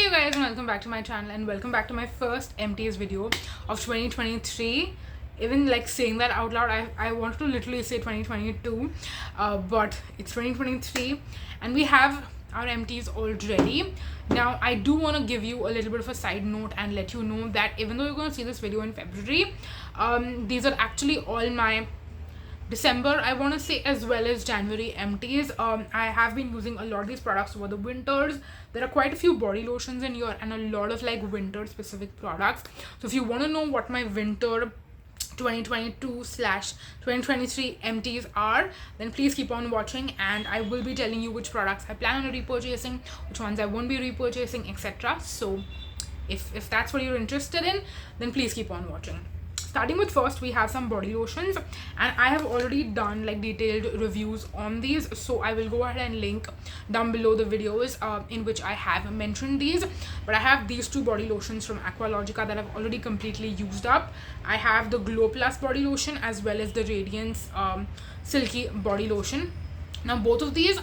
Hey guys, and welcome back to my channel and welcome back to my first Empties video of 2023. Even like saying that out loud, I want to literally say 2022, but it's 2023 and we have our empties already. Now I do want to give you a little bit of a side note and let you know that even though you're going to see this video in February, these are actually all my December, I want to say, as well as January empties. I have been using a lot of these products over the winters. There are quite a few body lotions in here and a lot of like winter specific products. So if you want to know what my winter 2022/2023 empties are, then please keep on watching and I will be telling you which products I plan on repurchasing, which ones I won't be repurchasing, etc. So if that's what you're interested in, then please keep on watching. Starting with first, we have some body lotions and I have already done like detailed reviews on these, so I will go ahead and link down below the videos in which I have mentioned these. But I have these two body lotions from Aqualogica that I've already completely used up. I have the Glow Plus body lotion as well as the Radiance Silky body lotion. Now both of these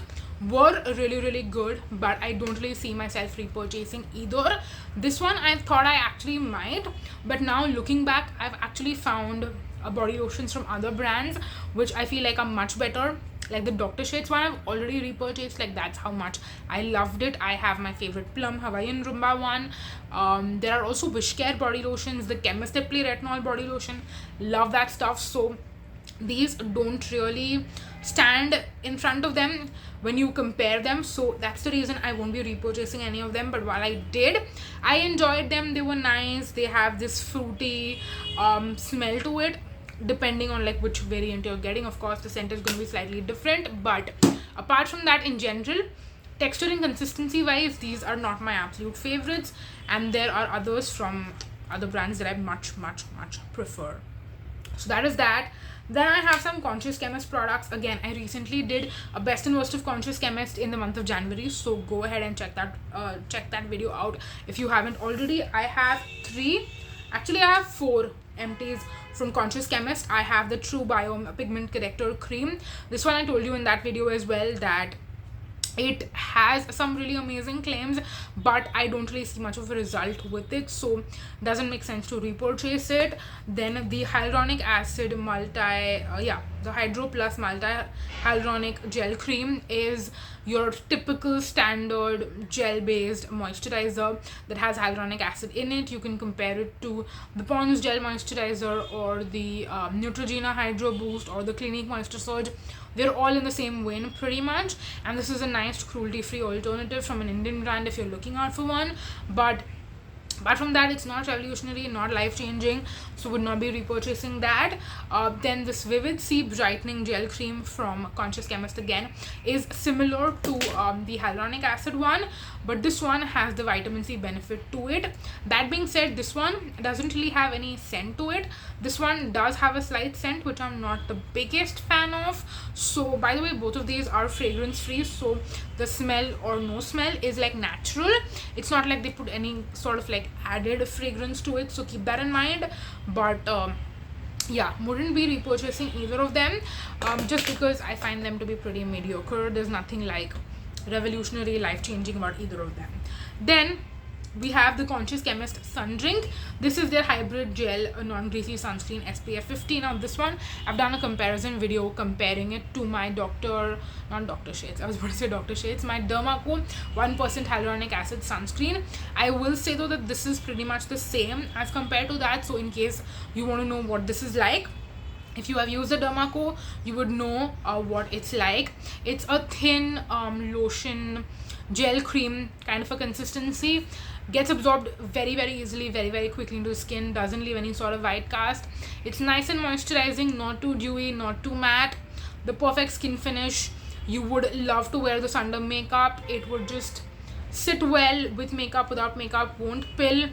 were really good, but I don't really see myself repurchasing either. This one I thought I actually might, but now looking back, I've actually found body lotions from other brands which I feel like are much better. Like the Dr. Shades one I've already repurchased, like that's how much I loved it. I have my favorite Plum Hawaiian Rumba one. There are also Wishcare body lotions, the Chemist at Play Retinol body lotion, love that stuff. So these don't really stand in front of them when you compare them, so that's the reason I won't be repurchasing any of them. But while I did, I enjoyed them. They were nice. They have this fruity smell to it, depending on like which variant you're getting. Of course the scent is going to be slightly different, but apart from that, in general, texture and consistency wise, these are not my absolute favorites, and there are others from other brands that I much prefer. So that is that. Then I have some Conscious Chemist products. Again, I recently did a best and worst of Conscious Chemist in the month of January, so go ahead and check that video out if you haven't already. I have I have 4 empties from Conscious Chemist. I have the True Biome Pigment Corrector Cream. This one I told you in that video as well that it has some really amazing claims, but I don't really see much of a result with it, so doesn't make sense to repurchase it. Then the Hyaluronic Acid the Hydro Plus Multi Hyaluronic Gel Cream is your typical standard gel based moisturizer that has hyaluronic acid in it. You can compare it to the Pond's Gel Moisturizer or the Neutrogena Hydro Boost or the Clinique Moisture Surge. They're all in the same vein pretty much, and this is a nice cruelty free alternative from an Indian brand if you're looking out for one. But apart from that, it's not revolutionary, not life-changing, so would not be repurchasing that. Then this Vivid C Brightening Gel Cream from Conscious Chemist again is similar to the hyaluronic acid one, but this one has the vitamin C benefit to it. That being said, this one doesn't really have any scent to it. This one does have a slight scent, which I'm not the biggest fan of. So by the way, both of these are fragrance free, so the smell or no smell is like natural. It's not like they put any sort of like added fragrance to it, so keep that in mind. But yeah, wouldn't be repurchasing either of them just because I find them to be pretty mediocre. There's nothing like revolutionary, life-changing about either of them. Then we have the Conscious Chemist Sun Drink. This is their hybrid gel non-greasy sunscreen SPF 50. Now this one, I've done a comparison video comparing it to my my Dermaco 1% hyaluronic acid sunscreen. I will say though that this is pretty much the same as compared to that, so in case you want to know what this is like, if you have used the Dermaco, you would know what it's like. It's a thin lotion gel cream kind of a consistency, gets absorbed very easily, very quickly into the skin, doesn't leave any sort of white cast. It's nice and moisturizing, not too dewy, not too matte, the perfect skin finish. You would love to wear this under makeup. It would just sit well with makeup, without makeup, won't pill.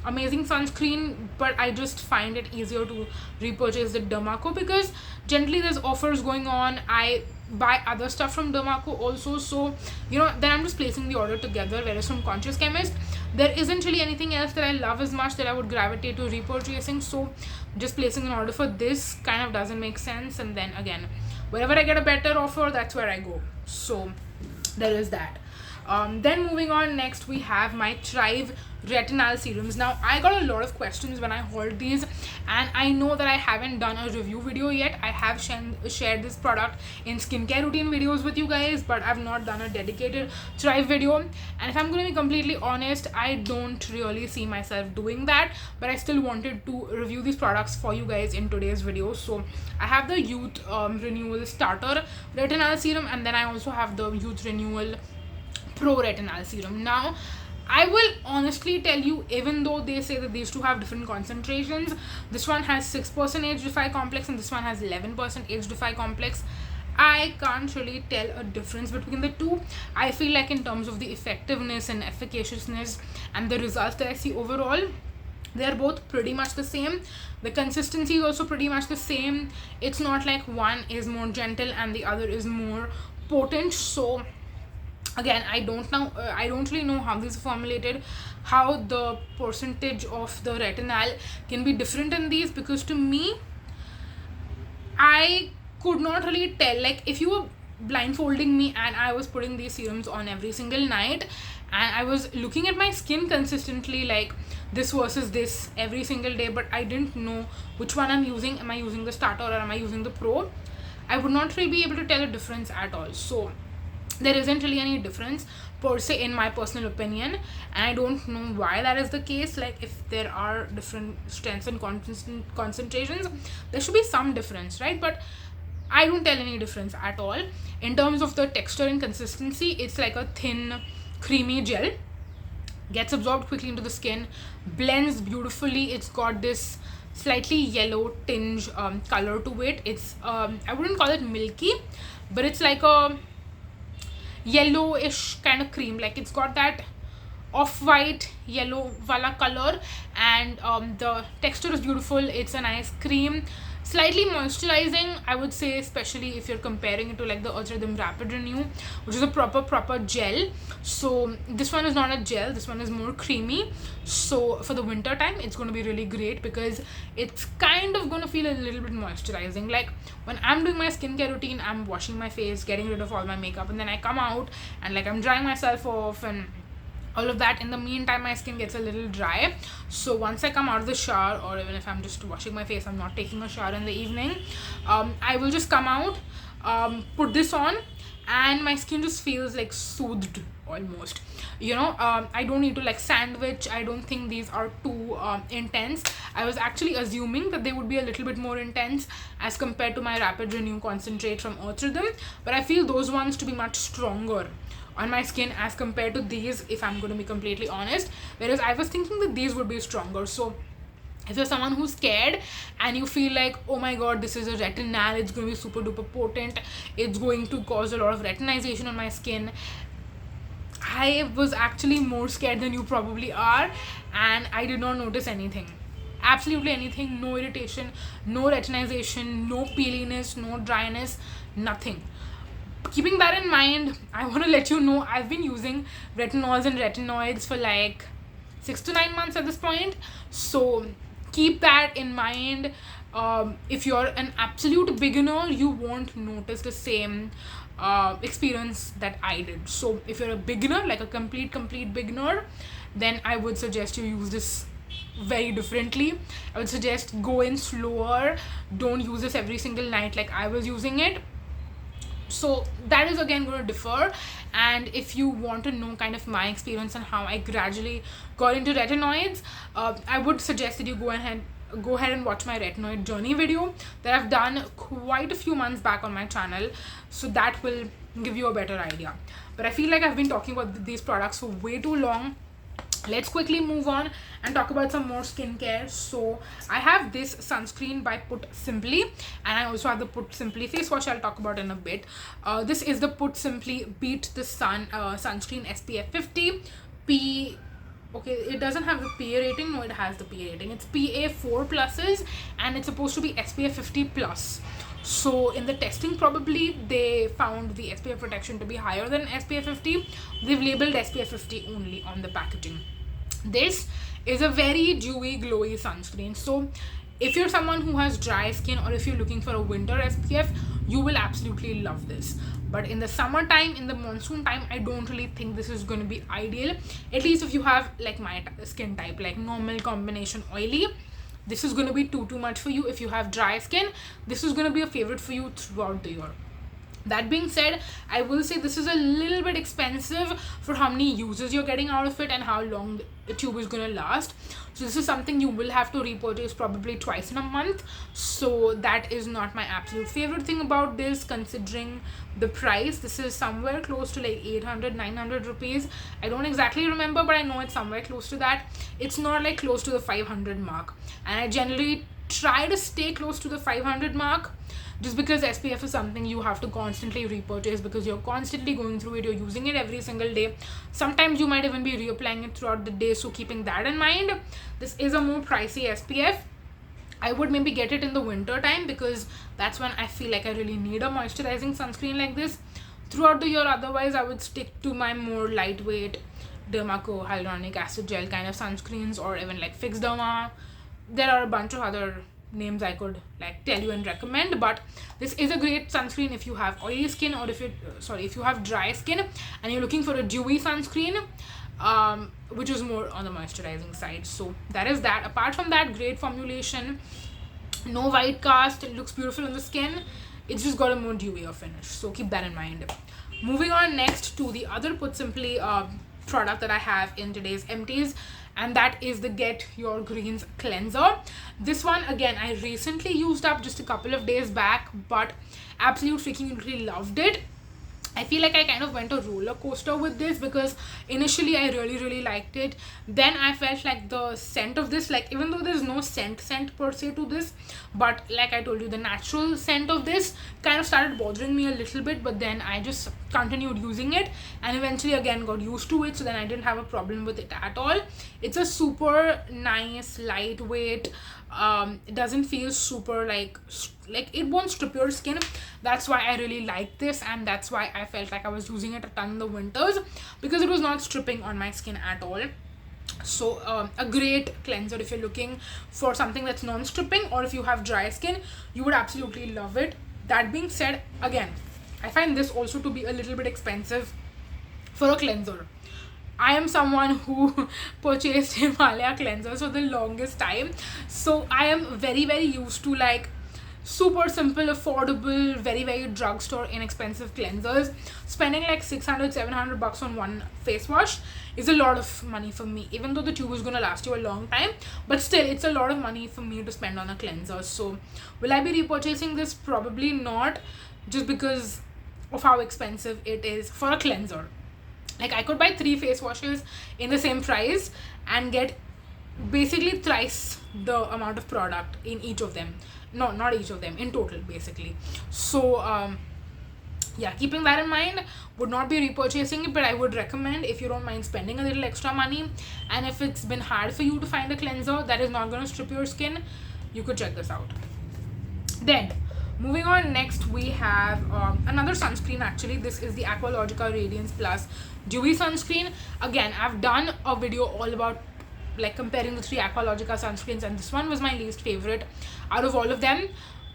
Amazing sunscreen, but I just find it easier to repurchase the Dermaco because generally there's offers going on. I buy other stuff from Dermaco also, so you know, then I'm just placing the order together. Whereas from Conscious Chemist, there isn't really anything else that I love as much that I would gravitate to repurchasing, so just placing an order for this kind of doesn't make sense. And then again, wherever I get a better offer, that's where I go. So there is that. Then moving on, next we have my Thrive retinol serums. Now I got a lot of questions when I hauled these, and I know that I haven't done a review video yet. I have shared this product in skincare routine videos with you guys, but I've not done a dedicated Thrive video. And if I'm going to be completely honest, I don't really see myself doing that, but I still wanted to review these products for you guys in today's video. So I have the Youth Renewal Starter Retinol Serum, and then I also have the Youth Renewal Pro Retinol Serum. Now I will honestly tell you, even though they say that these two have different concentrations, this one has 6% age-defy complex and this one has 11% age-defy complex, I can't really tell a difference between the two. I feel like in terms of the effectiveness and efficaciousness and the results that I see overall, they are both pretty much the same. The consistency is also pretty much the same. It's not like one is more gentle and the other is more potent. So again, I don't really know how these are formulated, how the percentage of the retinol can be different in these, because to me, I could not really tell. Like, if you were blindfolding me and I was putting these serums on every single night and I was looking at my skin consistently, like this versus this every single day, but I didn't know which one I'm using. Am I using the starter or am I using the pro? I would not really be able to tell a difference at all. So there isn't really any difference per se in my personal opinion, and I don't know why that is the case. Like, if there are different strengths and concentrations, there should be some difference, right? But I don't tell any difference at all. In terms of the texture and consistency, it's like a thin creamy gel, gets absorbed quickly into the skin, blends beautifully. It's got this slightly yellow tinge color to it. It's I wouldn't call it milky, but it's like a yellowish kind of cream. Like, it's got that off-white yellow wala color, and the texture is beautiful. It's a nice cream, slightly moisturizing, I would say, especially if you're comparing it to like the Earth Rhythm Rapid Renew, which is a proper gel. So this one is not a gel, this one is more creamy. So for the winter time, it's going to be really great because it's kind of going to feel a little bit moisturizing. Like, when I'm doing my skincare routine, I'm washing my face, getting rid of all my makeup, and then I come out and like I'm drying myself off and all of that. In the meantime, my skin gets a little dry. So once I come out of the shower, or even if I'm just washing my face, I'm not taking a shower in the evening, I will just come out, put this on, and my skin just feels like soothed almost. I don't need to like sandwich. I don't think these are too intense. I was actually assuming that they would be a little bit more intense as compared to my Rapid Renew Concentrate from Earth Rhythm, but I feel those ones to be much stronger on my skin as compared to these, if I'm going to be completely honest. Whereas I was thinking that these would be stronger. So if you're someone who's scared and you feel like, oh my god, this is a retinol, it's going to be super duper potent, it's going to cause a lot of retinization on my skin, I was actually more scared than you probably are, and I did not notice anything. Absolutely anything. No irritation, no retinization, no peeliness, no dryness, nothing. Keeping that in mind, I want to let you know I've been using retinols and retinoids for like 6 to 9 months at this point. So keep that in mind. If you're an absolute beginner, you won't notice the same experience that I did. So if you're a beginner, like a complete beginner, then I would suggest you use this very differently. I would suggest go in slower. Don't use this every single night like I was using it. So that is again going to differ. And if you want to know kind of my experience and how I gradually got into retinoids, I would suggest that you go ahead and watch my retinoid journey video that I've done quite a few months back on my channel. So that will give you a better idea. But I feel like I've been talking about these products for way too long. Let's quickly move on and talk about some more skincare. So I have this sunscreen by Put Simply, and I also have the Put Simply face wash I'll talk about in a bit. This is the Put Simply Beat the Sun sunscreen SPF 50 Okay, it doesn't have the PA rating. No, it has the PA rating. It's PA 4+, and it's supposed to be SPF 50+. So in the testing, probably they found the SPF protection to be higher than SPF 50. They've labeled SPF 50 only on the packaging. This is a very dewy, glowy sunscreen. So if you're someone who has dry skin, or if you're looking for a winter SPF, you will absolutely love this. but in the summertime, in the monsoon time, I don't really think this is going to be ideal, at least if you have like my skin type, like normal, combination, oily. This is going to be too much for you. If you have dry skin, this is going to be a favorite for you throughout the year. That being said, I will say this is a little bit expensive for how many uses you're getting out of it and how long the tube is going to last. So this is something you will have to repurchase probably twice in a month. So that is not my absolute favorite thing about this, considering the price. This is somewhere close to like 800-900 rupees. I don't exactly remember, but I know it's somewhere close to that. It's not like close to the 500 mark. And I generally try to stay close to the 500 mark, just because SPF is something you have to constantly repurchase, because you're constantly going through it, you're using it every single day. Sometimes you might even be reapplying it throughout the day, so keeping that in mind, this is a more pricey SPF. I would maybe get it in the winter time, because that's when I feel like I really need a moisturizing sunscreen like this. Throughout the year, otherwise, I would stick to my more lightweight Dermaco hyaluronic acid gel kind of sunscreens, or even like Fix Derma. There are a bunch of other names I could like tell you and recommend, but this is a great sunscreen if you have oily skin, or if you have dry skin and you're looking for a dewy sunscreen, which is more on the moisturizing side. So that is that. Apart from that, great formulation, no white cast, it looks beautiful on the skin. It's just got a more dewier finish, so keep that in mind. Moving on next to the other Put Simply product that I have in today's Empties, and that is the Get Your Greens cleanser. This one, again, I recently used up just a couple of days back, but absolutely freaking loved it. I feel like I kind of went a roller coaster with this, because initially I really liked it. Then I felt like the scent of this, like even though there's no scent per se to this, but like I told you, the natural scent of this kind of started bothering me a little bit, but then I just continued using it and eventually again got used to it, so then I didn't have a problem with it at all. It's a super nice, lightweight, it doesn't feel super like it won't strip your skin. That's why I really like this, and that's why I felt like I was using it a ton in the winters, because it was not stripping on my skin at all. So a great cleanser if you're looking for something that's non-stripping, or if you have dry skin, you would absolutely love it. That being said, again, I find this also to be a little bit expensive for a cleanser. I am someone who purchased Himalaya cleansers for the longest time, so I am very used to like super simple, affordable, very drugstore inexpensive cleansers. Spending like 600-700 bucks on one face wash is a lot of money for me, even though the tube is going to last you a long time, but still it's a lot of money for me to spend on a cleanser. So will I be repurchasing this? Probably not, just because of how expensive it is for a cleanser. Like I could buy 3 face washes in the same price and get basically thrice the amount of product in each of them. No, not each of them, in total basically. So yeah, keeping that in mind, would not be repurchasing it, but I would recommend, if you don't mind spending a little extra money, and if it's been hard for you to find a cleanser that is not going to strip your skin, you could check this out. Then moving on, next we have another sunscreen. Actually, this is the Aqualogica Radiance Plus Dewy Sunscreen. Again, I've done a video all about like comparing the 3 Aqualogica sunscreens, and this one was my least favorite out of all of them,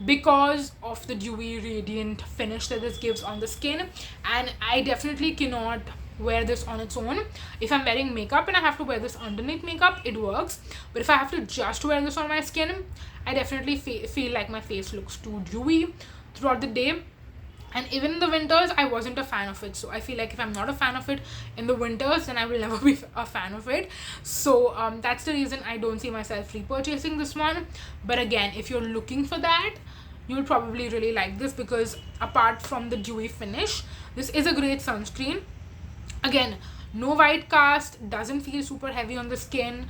because of the dewy radiant finish that this gives on the skin. And I definitely cannot wear this on its own. If I'm wearing makeup and I have to wear this underneath makeup, it works, but if I have to just wear this on my skin, I definitely feel like my face looks too dewy throughout the day. And even in the winters, I wasn't a fan of it. So I feel like if I'm not a fan of it in the winters, then I will never be a fan of it. So that's the reason I don't see myself repurchasing this one. But again, if you're looking for that, you'll probably really like this, because apart from the dewy finish, this is a great sunscreen. Again, no white cast, doesn't feel super heavy on the skin.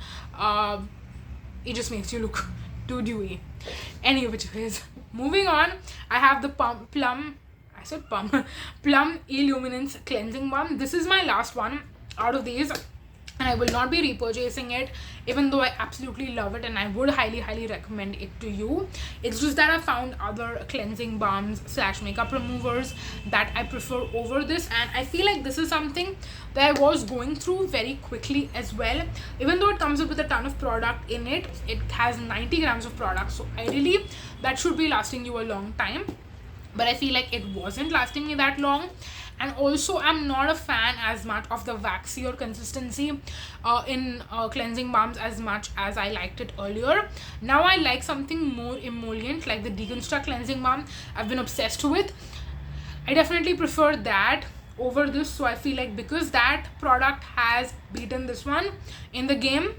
It just makes you look too dewy. Any which ways. Moving on, I have the Plum Illuminance Cleansing Balm. This is my last one out of these, and I will not be repurchasing it, even though I absolutely love it and I would highly recommend it to you. It's just that I found other cleansing balms / makeup removers that I prefer over this, and I feel like this is something that I was going through very quickly as well. Even though it comes up with a ton of product in it, it has 90 grams of product, so ideally that should be lasting you a long time. but I feel like it wasn't lasting me that long. And also, I'm not a fan as much of the waxier consistency in cleansing balms as much as I liked it earlier. Now I like something more emollient, like the Deconstruct cleansing balm I've been obsessed with. I definitely prefer that over this. So I feel like because that product has beaten this one in the game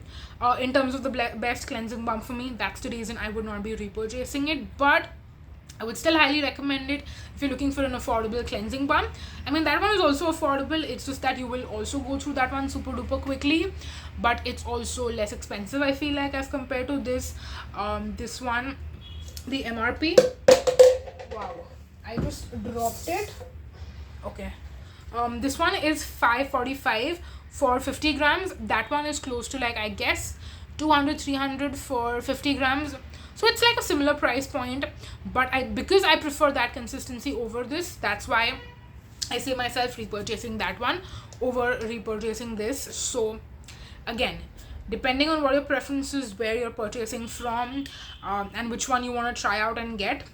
in terms of the best cleansing balm for me, that's the reason I would not be repurchasing it. But I would still highly recommend it if you're looking for an affordable cleansing balm. I mean, that one is also affordable. It's just that you will also go through that one super duper quickly, but it's also less expensive, I feel like, as compared to this this one. The MRP, wow, I just dropped it. Okay, this one is $5.45 for 50 grams. That one is close to, like, I guess 200-300 for 50 grams. So it's like a similar price point, but because I prefer that consistency over this, that's why I see myself repurchasing that one over repurchasing this. So again, depending on what your preference is, where you're purchasing from, and which one you want to try out and get,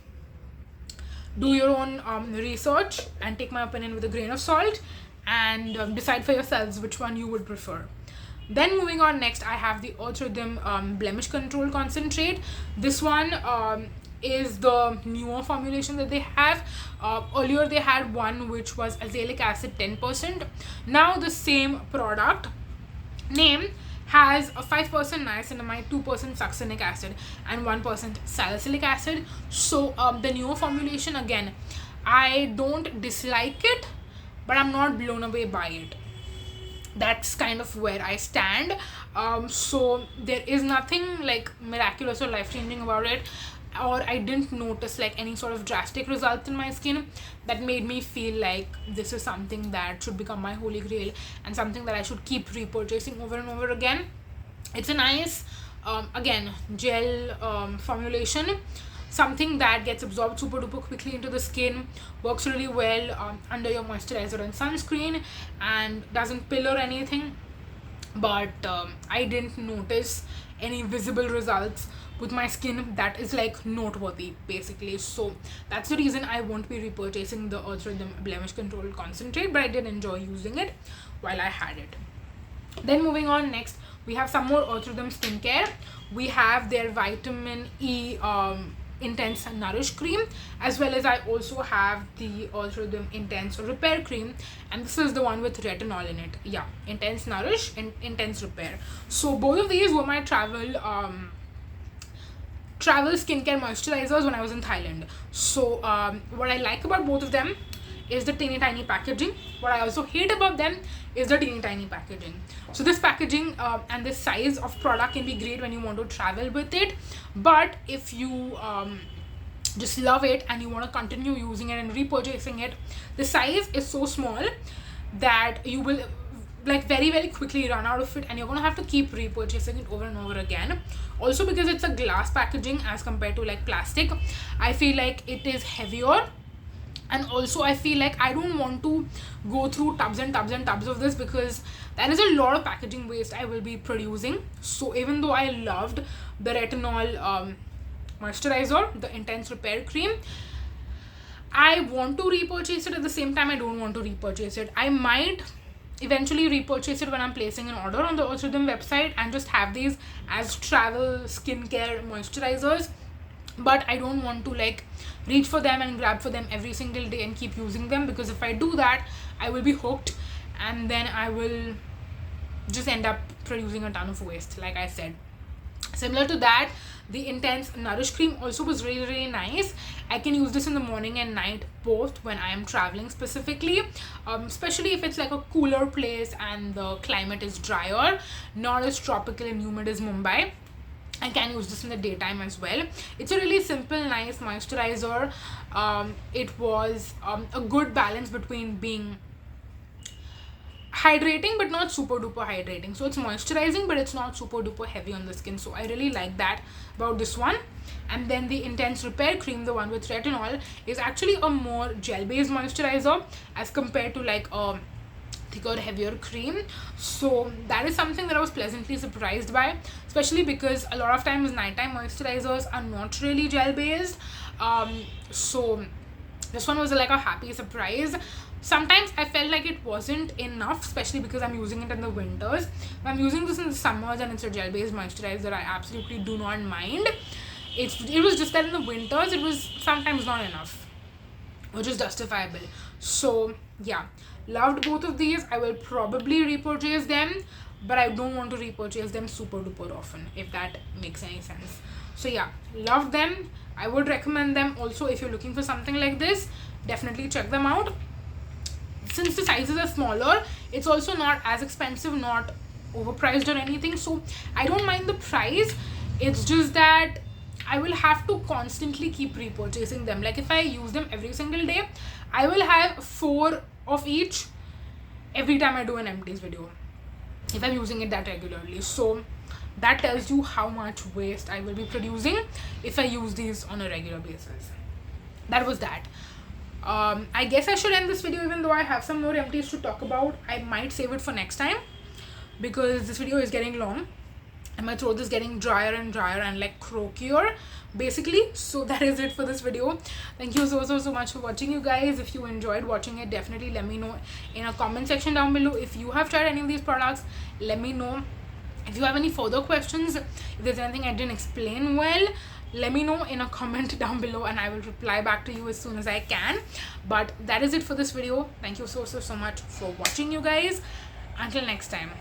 do your own research and take my opinion with a grain of salt, and decide for yourselves which one you would prefer. Then moving on, next I have the Earth Rhythm Blemish Control Concentrate. This one is the newer formulation that they have. Earlier they had one which was azelaic acid 10%. Now the same product name has a 5% niacinamide, 2% succinic acid, and 1% salicylic acid. So the newer formulation, again, I don't dislike it, but I'm not blown away by it. That's kind of where I stand. So there is nothing like miraculous or life-changing about it, or I didn't notice like any sort of drastic results in my skin that made me feel like this is something that should become my holy grail and something that I should keep repurchasing over and over again. It's a nice again, gel formulation, something that gets absorbed super duper quickly into the skin, works really well under your moisturizer and sunscreen, and doesn't pill or anything. But I didn't notice any visible results with my skin that is like noteworthy, basically. So that's the reason I won't be repurchasing the Earth Rhythm Blemish Control Concentrate, but I did enjoy using it while I had it. Then moving on, next we have some more Earth Rhythm skincare. We have their vitamin E Intense Nourish Cream, as well as I also have the Earth Rhythm Intense Repair Cream, and this is the one with retinol in it. Yeah, Intense Nourish and Intense Repair. So both of these were my travel skincare moisturizers when I was in Thailand. So what I like about both of them is the teeny tiny packaging. What I also hate about them is the teeny tiny packaging. So this packaging and this size of product can be great when you want to travel with it, but if you just love it and you want to continue using it and repurchasing it, the size is so small that you will like very very quickly run out of it, and you're gonna have to keep repurchasing it over and over again. Also, because it's a glass packaging as compared to like plastic, I feel like it is heavier, and also I feel like I don't want to go through tubs and tubs and tubs of this, because that is a lot of packaging waste I will be producing. So even though I loved the retinol moisturizer, the Intense Repair Cream, I want to repurchase it. At the same time, I don't want to repurchase it. I might eventually repurchase it when I'm placing an order on the Earth Rhythm website and just have these as travel skincare moisturizers, but I don't want to like reach for them and grab for them every single day and keep using them, because if I do that, I will be hooked, and then I will just end up producing a ton of waste, like I said. Similar to that, the Intense Nourish Cream also was really really nice. I can use this in the morning and night, both when I am traveling specifically, especially if it's like a cooler place and the climate is drier, not as tropical and humid as Mumbai. I can use this in the daytime as well. It's a really simple, nice moisturizer. It was a good balance between being hydrating but not super duper hydrating. So it's moisturizing but it's not super duper heavy on the skin. So I really like that about this one. And then the Intense Repair Cream, the one with retinol, is actually a more gel based moisturizer as compared to like a thicker, heavier cream. So that is something that I was pleasantly surprised by, especially because a lot of times nighttime moisturizers are not really gel based. So This one was like a happy surprise. Sometimes I felt like it wasn't enough, especially because I'm using it in the winters. If I'm using this in the summers and it's a gel based moisturizer, I absolutely do not mind. It was just that in the winters it was sometimes not enough, which is justifiable. So yeah, loved both of these. I will probably repurchase them, but I don't want to repurchase them super duper often, if that makes any sense. So yeah, loved them. I would recommend them also. If you're looking for something like this, definitely check them out. Since the sizes are smaller, it's also not as expensive, not overpriced or anything, so I don't mind the price. It's just that I will have to constantly keep repurchasing them. Like if I use them every single day, I will have 4 of each every time I do an Empties video, if I'm using it that regularly. So that tells you how much waste I will be producing if I use these on a regular basis. That was that. I guess I should end this video, even though I have some more Empties to talk about. I might save it for next time because this video is getting long and my throat is getting drier and drier and like croakier basically. So that is it for this video. Thank you so much for watching, you guys. If you enjoyed watching it, definitely let me know in a comment section down below. If you have tried any of these products, let me know. If you have any further questions, if there's anything I didn't explain well, let me know in a comment down below and I will reply back to you as soon as I can. But that is it for this video. Thank you so much for watching, you guys. Until next time,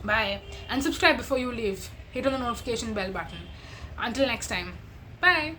bye. And subscribe before you leave. Hit on the notification bell button. Until next time, bye.